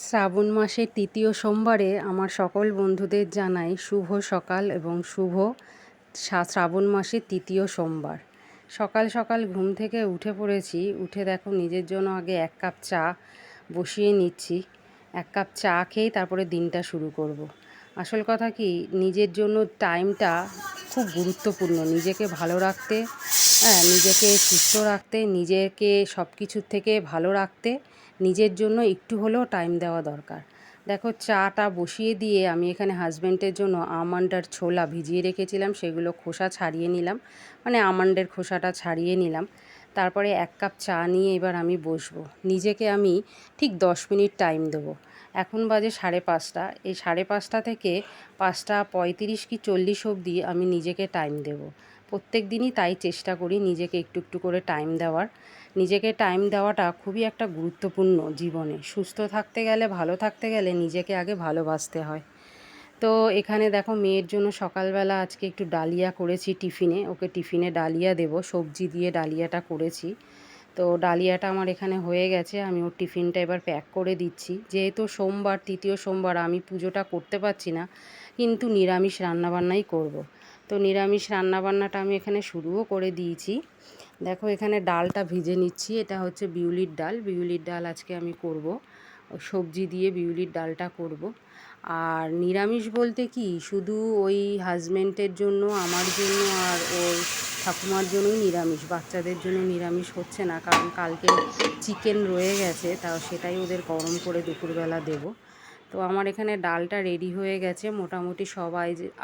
শ্রাবণ মাসের তৃতীয় সোমবারে আমার সকল বন্ধুদের জানাই শুভ সকাল এবং শুভ শ্রাবণ মাসের তৃতীয় সোমবার। সকাল সকাল ঘুম থেকে উঠে পড়েছি। উঠে দেখো নিজের জন্য আগে এক কাপ চা বসিয়ে নিচ্ছি। এক কাপ চা খেয়েই তারপরে দিনটা শুরু করব। আসল কথা কি, নিজের জন্য টাইমটা খুব গুরুত্বপূর্ণ। নিজেকে ভালো রাখতে, নিজেকে সুস্থ রাখতে, নিজেকে সব কিছুর থেকে ভালো রাখতে নিজের জন্য একটু হলেও টাইম দেওয়া দরকার। দেখো চাটা বসিয়ে দিয়ে আমি এখানে হাজব্যান্ডের জন্য আমন্ড আর ছোলা ভিজিয়ে রেখেছিলাম, সেগুলো খোসা ছাড়িয়ে নিলাম, মানে আমন্ডের খোসাটা ছাড়িয়ে নিলাম। তারপরে এক কাপ চা নিয়ে এবার আমি বসবো। নিজেকে আমি ঠিক 10 মিনিট টাইম দেবো। এখন বাজে 5:30। এই 5:30 থেকে 5:35 কি 40 অবধি আমি নিজেকে টাইম দেবো। প্রত্যেক দিনই তাই চেষ্টা করি নিজেকে একটু একটু করে টাইম দেওয়ার। নিজেকে টাইম দেওয়াটা খুবই একটা গুরুত্বপূর্ণ জীবনে। সুস্থ থাকতে গেলে, ভালো থাকতে গেলে নিজেকে আগে ভালোবাসতে হয়। তো এখানে দেখো মেয়ের জন্য সকালবেলা আজকে একটু ডালিয়া করেছি টিফিনে। ওকে টিফিনে ডালিয়া দেবো, সবজি দিয়ে ডালিয়াটা করেছি। তো ডালিয়াটা আমার এখানে হয়ে গেছে। আমি ওর টিফিনটা এবার প্যাক করে দিচ্ছি। যেহেতু সোমবার, তৃতীয় সোমবার, আমি পুজোটা করতে পারছি না, কিন্তু নিরামিষ রান্নাবান্নাই করব। তো নিরামিষ রান্নাবান্নাটা আমি এখানে শুরুও করে দিয়েছি। দেখো এখানে ডালটা ভিজে নিচ্ছি। এটা হচ্ছে বিউলির ডাল। বিউলির ডাল আজকে আমি করব, সবজি দিয়ে বিউলির ডালটা করব। আর নিরামিষ বলতে কি, শুধু ওই হাজব্যান্ডের জন্য, আমার জন্য আর ওর ঠাকুমার জন্যই নিরামিষ। বাচ্চাদের জন্য নিরামিষ হচ্ছে না, কারণ কালকে চিকেন রয়ে গেছে, তাও সেটাই ওদের গরম করে দুপুরবেলা দেব। তো আমার এখানে ডালটা রেডি হয়ে গেছে, মোটামুটি সব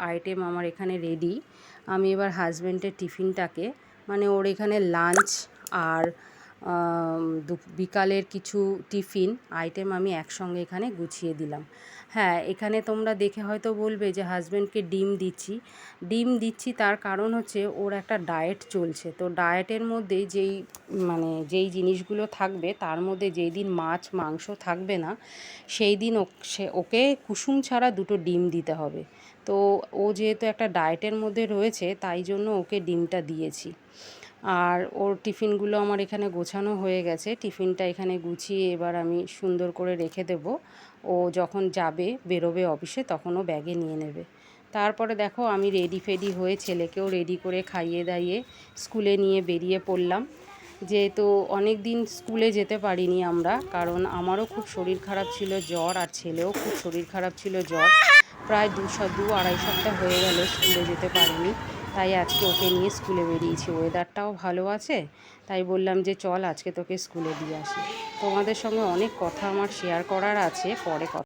আইটেম আমার এখানে রেডি। আমি এবার হাজব্যান্ডের টিফিনটাকে, মানে ওর এখানে লাঞ্চ আর বিকালের কিছু টিফিন আইটেম আমি একসঙ্গে এখানে গুছিয়ে দিলাম। হ্যাঁ, এখানে তোমরা দেখে হয়তো বলবে যে হাজব্যান্ডকে ডিম দিচ্ছি। ডিম দিচ্ছি তার কারণ হচ্ছে ওর একটা ডায়েট চলছে। তো ডায়েটের মধ্যে যেই জিনিসগুলো থাকবে, তার মধ্যে যেই দিন মাছ মাংস থাকবে না, সেই দিন ওকে কুসুম ছাড়া 2টো ডিম দিতে হবে। তো ও যেহেতু একটা ডায়েটের মধ্যে রয়েছে, তাই জন্য ওকে ডিমটা দিয়েছি। আর ওর টিফিনগুলো আমার এখানে গোছানো হয়ে গেছে। টিফিনটা এখানে গুছিয়ে এবার আমি সুন্দর করে রেখে দেব। ও যখন বেরোবে অফিসে, তখন ও ব্যাগে নিয়ে নেবে। তারপরে দেখো আমি রেডি ফেডি হয়ে ছেলেকেও রেডি করে খাইয়ে দাইয়ে স্কুলে নিয়ে বেরিয়ে পড়লাম। যেহেতু অনেক দিন স্কুলে যেতে পারিনি আমরা, কারণ আমারও খুব শরীর খারাপ ছিল, জ্বর, আর ছেলেও খুব শরীর খারাপ ছিল, জ্বর। প্রায় 2-2.5 সপ্তাহ হয়ে গেল স্কুলে যেতে পারিনি। তাই আজকে ওকে নিয়ে স্কুলে বেরিয়েছি। ওয়েদারটাও ভালো আছে, তাই বললাম যে চল আজকে তোকে স্কুলে দিয়ে আসি। তোমাদের সঙ্গে অনেক কথা আমার শেয়ার করার আছে, পরে কথা।